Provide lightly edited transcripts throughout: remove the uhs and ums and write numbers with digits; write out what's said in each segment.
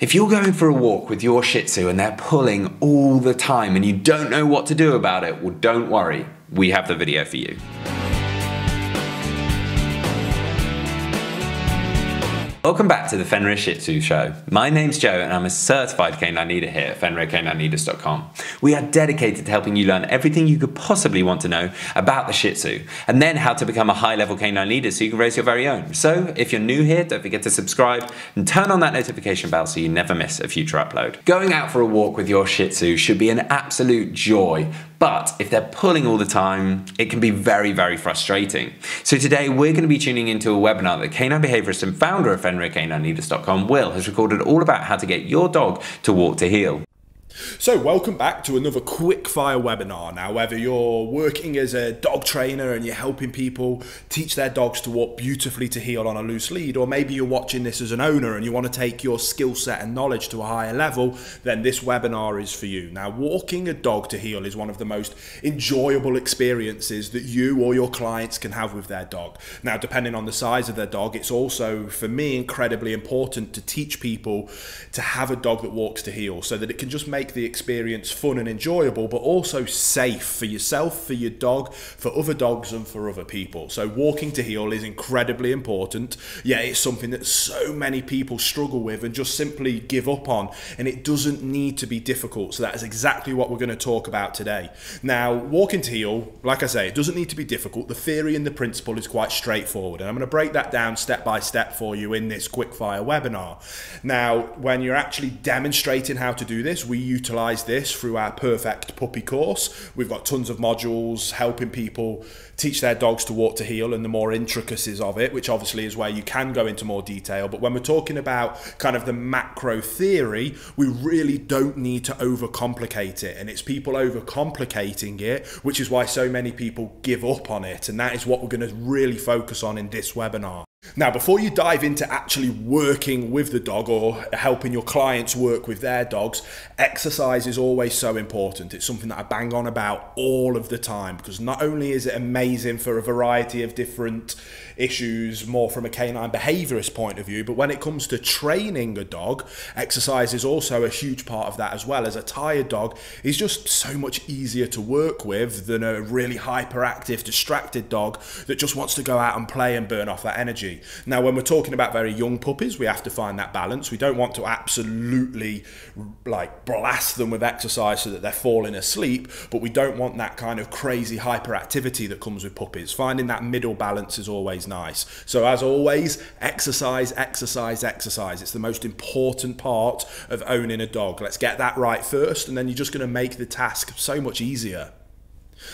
If you're going for a walk with your Shih Tzu and they're pulling all the time and you don't know what to do about it, well, don't worry, we have the video for you. Welcome back to the Fenrir Shih Tzu Show. My name's Joe and I'm a certified canine leader here at FenrirCanineLeaders.com. We are dedicated to helping you learn everything you could possibly want to know about the Shih Tzu and then how to become a high-level canine leader so you can raise your very own. So if you're new here, don't forget to subscribe and turn on that notification bell so you never miss a future upload. Going out for a walk with your Shih Tzu should be an absolute joy. But if they're pulling all the time, it can be very, very frustrating. So today we're going to be tuning into a webinar that canine behaviorist and founder of FenrirCanineLeaders.com, Will, has recorded all about how to get your dog to walk to heel. So welcome back to another quick-fire webinar. Now, whether you're working as a dog trainer and you're helping people teach their dogs to walk beautifully to heel on a loose lead, or maybe you're watching this as an owner and you want to take your skill set and knowledge to a higher level, then this webinar is for you. Now, walking a dog to heel is one of the most enjoyable experiences that you or your clients can have with their dog. Now, depending on the size of their dog, it's also, for me, incredibly important to teach people to have a dog that walks to heel so that it can just make the experience fun and enjoyable, but also safe for yourself, for your dog, for other dogs and for other people. So walking to heel is incredibly important. Yeah, it's something that so many people struggle with and just simply give up on, and it doesn't need to be difficult. So that is exactly what we're going to talk about today. Now, walking to heel, like I say, it doesn't need to be difficult. The theory and the principle is quite straightforward, and I'm going to break that down step by step for you in this quickfire webinar. Now, when you're actually demonstrating how to do this, we utilize this through our Perfect Puppy course. We've got tons of modules helping people teach their dogs to walk to heel and the more intricacies of it, which obviously is where you can go into more detail. But when we're talking about kind of the macro theory, we really don't need to overcomplicate it. And it's people overcomplicating it, which is why so many people give up on it. And that is what we're going to really focus on in this webinar. Now, before you dive into actually working with the dog or helping your clients work with their dogs, exercise is always so important. It's something that I bang on about all of the time, because not only is it amazing for a variety of different issues, more from a canine behaviorist point of view, but when it comes to training a dog, exercise is also a huge part of that as well. As a tired dog is just so much easier to work with than a really hyperactive, distracted dog that just wants to go out and play and burn off that energy. Now, when we're talking about very young puppies, we have to find that balance. We don't want to absolutely like blast them with exercise so that they're falling asleep, but we don't want that kind of crazy hyperactivity that comes with puppies. Finding that middle balance is always nice. So as always, exercise, exercise, exercise. It's the most important part of owning a dog. Let's get that right first, and then you're just going to make the task so much easier.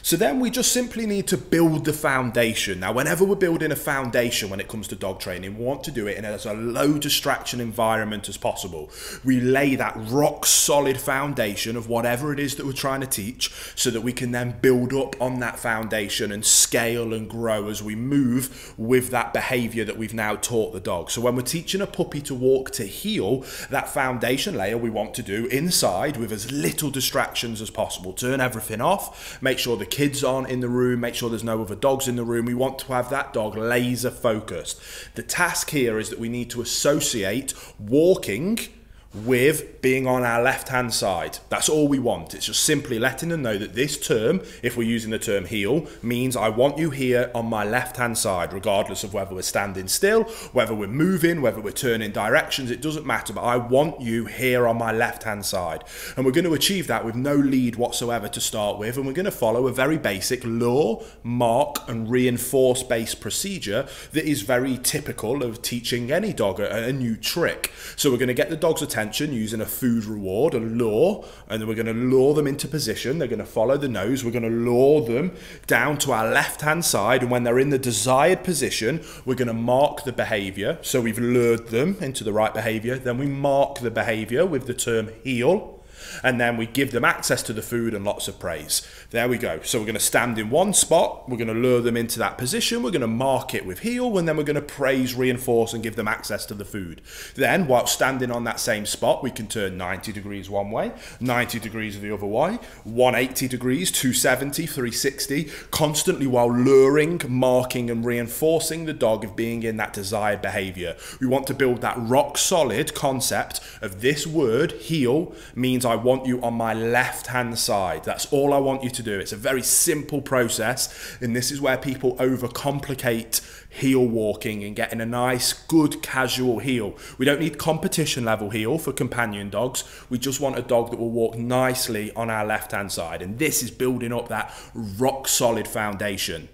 So then we just simply need to build the foundation. Now, whenever we're building a foundation when it comes to dog training, we want to do it in as a low distraction environment as possible. We lay that rock solid foundation of whatever it is that we're trying to teach so that we can then build up on that foundation and scale and grow as we move with that behavior that we've now taught the dog. So when we're teaching a puppy to walk to heel, that foundation layer we want to do inside with as little distractions as possible. Turn everything off, make sure the kids aren't in the room, make sure there's no other dogs in the room. We want to have that dog laser focused. The task here is that we need to associate walking with being on our left hand side. That's all we want. It's just simply letting them know that this term, if we're using the term heel, means I want you here on my left hand side, regardless of whether we're standing still, whether we're moving, whether we're turning directions, it doesn't matter, but I want you here on my left hand side. And we're going to achieve that with no lead whatsoever to start with, and we're going to follow a very basic lure, mark and reinforce based procedure that is very typical of teaching any dog a new trick. So we're going to get the dog's attention using a food reward, a lure, and then we're going to lure them into position. They're going to follow the nose. We're going to lure them down to our left hand side, and when they're in the desired position, we're going to mark the behavior. So we've lured them into the right behavior, then we mark the behavior with the term heel. And then we give them access to the food and lots of praise. There we go. So we're going to stand in one spot, we're going to lure them into that position, we're going to mark it with heel, and then we're going to praise, reinforce, and give them access to the food. Then, while standing on that same spot, we can turn 90 degrees one way, 90 degrees the other way, 180 degrees, 270, 360, constantly while luring, marking, and reinforcing the dog of being in that desired behavior. We want to build that rock solid concept of this word, heel, means I want you on my left-hand side. That's all I want you to do. It's a very simple process, and this is where people overcomplicate heel walking and getting a nice, good, casual heel. We don't need competition level heel for companion dogs. We just want a dog that will walk nicely on our left-hand side, and this is building up that rock-solid foundation.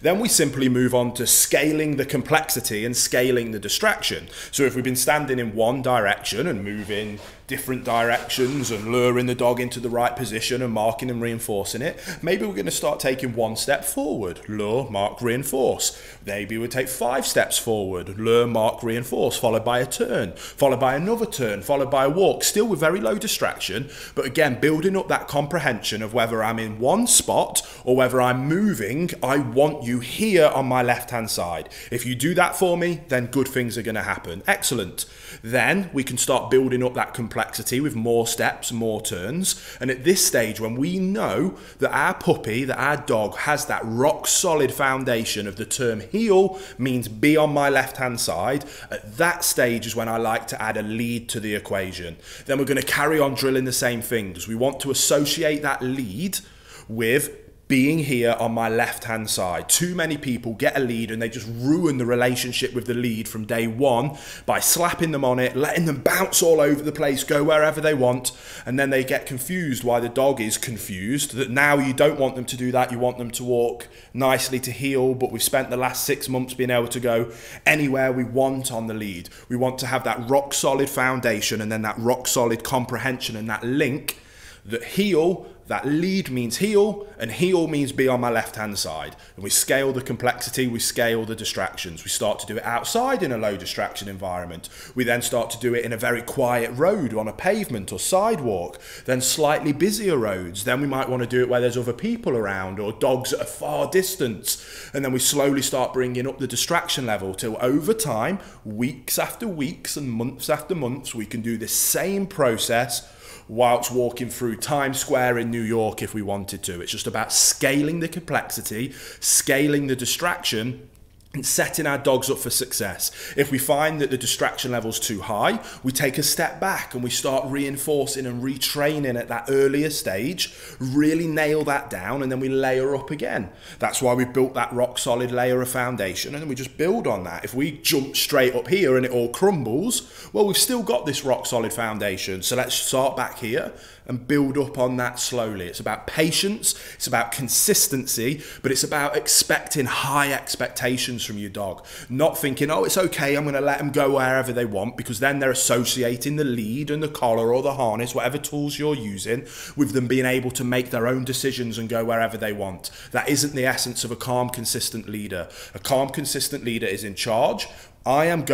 Then we simply move on to scaling the complexity and scaling the distraction. So if we've been standing in one direction and moving different directions and luring the dog into the right position and marking and reinforcing it, maybe we're going to start taking one step forward, lure, mark, reinforce. Maybe we'll take 5 steps forward, lure, mark, reinforce, followed by a turn, followed by another turn, followed by a walk, still with very low distraction, but again, building up that comprehension of whether I'm in one spot or whether I'm moving. I want you here on my left-hand side. If you do that for me, then good things are going to happen. Excellent. Then we can start building up that complexity with more steps, more turns. And at this stage, when we know that our puppy, that our dog has that rock solid foundation of the term heel means be on my left-hand side, at that stage is when I like to add a lead to the equation. Then we're going to carry on drilling the same things. We want to associate that lead with being here on my left-hand side. Too many people get a lead and they just ruin the relationship with the lead from day one by slapping them on it, letting them bounce all over the place, go wherever they want, and then they get confused why the dog is confused, that now you don't want them to do that, you want them to walk nicely to heel, but we've spent the last 6 months being able to go anywhere we want on the lead. We want to have that rock-solid foundation and then that rock-solid comprehension and that link that heel, that lead means heel, and heel means be on my left-hand side. And we scale the complexity, we scale the distractions. We start to do it outside in a low distraction environment. We then start to do it in a very quiet road on a pavement or sidewalk, then slightly busier roads. Then we might want to do it where there's other people around or dogs at a far distance. And then we slowly start bringing up the distraction level till over time, weeks after weeks and months after months, we can do this same process whilst walking through Times Square in New York if we wanted to. It's just about scaling the complexity, scaling the distraction, and setting our dogs up for success. If we find that the distraction level's too high, we take a step back and we start reinforcing and retraining at that earlier stage, really nail that down, and then we layer up again. That's why we built that rock solid layer of foundation, and then we just build on that. If we jump straight up here and it all crumbles, well, we've still got this rock solid foundation. So let's start back here and build up on that slowly. It's about patience, it's about consistency, but it's about expecting high expectations from your dog. Not thinking, oh, it's okay, I'm gonna let them go wherever they want, because then they're associating the lead and the collar or the harness, whatever tools you're using, with them being able to make their own decisions and go wherever they want. That isn't the essence of a calm, consistent leader. A calm, consistent leader is in charge. I am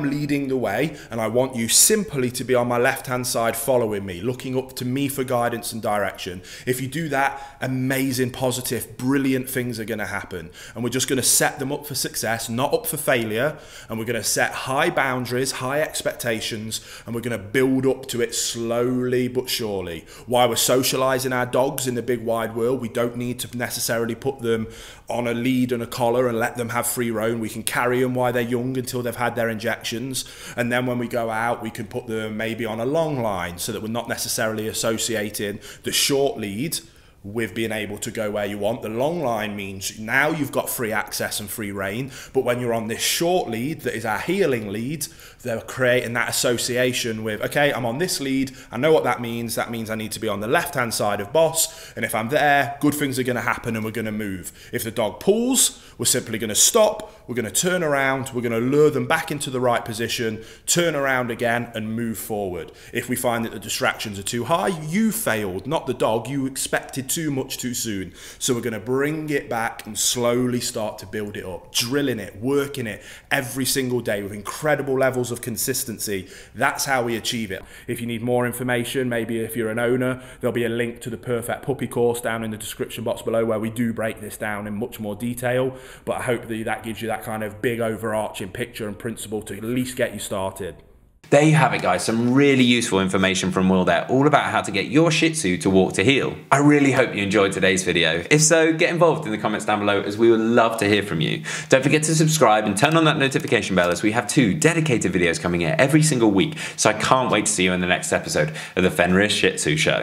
leading the way, and I want you simply to be on my left-hand side following me, looking up to me for guidance and direction. If you do that, amazing, positive, brilliant things are going to happen. And we're just going to set them up for success, not up for failure. And we're going to set high boundaries, high expectations, and we're going to build up to it slowly but surely. While we're socializing our dogs in the big wide world, we don't need to necessarily put them on a lead and a collar and let them have free roam. We can carry them while they're young until they've had their injections, and then when we go out we can put them maybe on a long line so that we're not necessarily associating the short lead with being able to go where you want. The long line means now you've got free access and free rein, but when you're on this short lead that is our healing lead, they're creating that association with, okay, I'm on this lead, I know what that means I need to be on the left hand side of boss, and if I'm there, good things are going to happen and we're going to move. If the dog pulls, we're simply going to stop, we're going to turn around, we're going to lure them back into the right position, turn around again and move forward. If we find that the distractions are too high, you failed, not the dog. You expected too much too soon. So we're going to bring it back and slowly start to build it up, drilling it, working it every single day with incredible levels of consistency. That's how we achieve it. If you need more information, maybe if you're an owner, there'll be a link to the Perfect Puppy course down in the description box below where we do break this down in much more detail. But I hope that gives you that kind of big overarching picture and principle to at least get you started. There you have it, guys. Some really useful information from Will there, all about how to get your Shih Tzu to walk to heel. I really hope you enjoyed today's video. If so, get involved in the comments down below, as we would love to hear from you. Don't forget to subscribe and turn on that notification bell, as we have 2 dedicated videos coming in every single week. So I can't wait to see you in the next episode of the Fenrir Shih Tzu Show.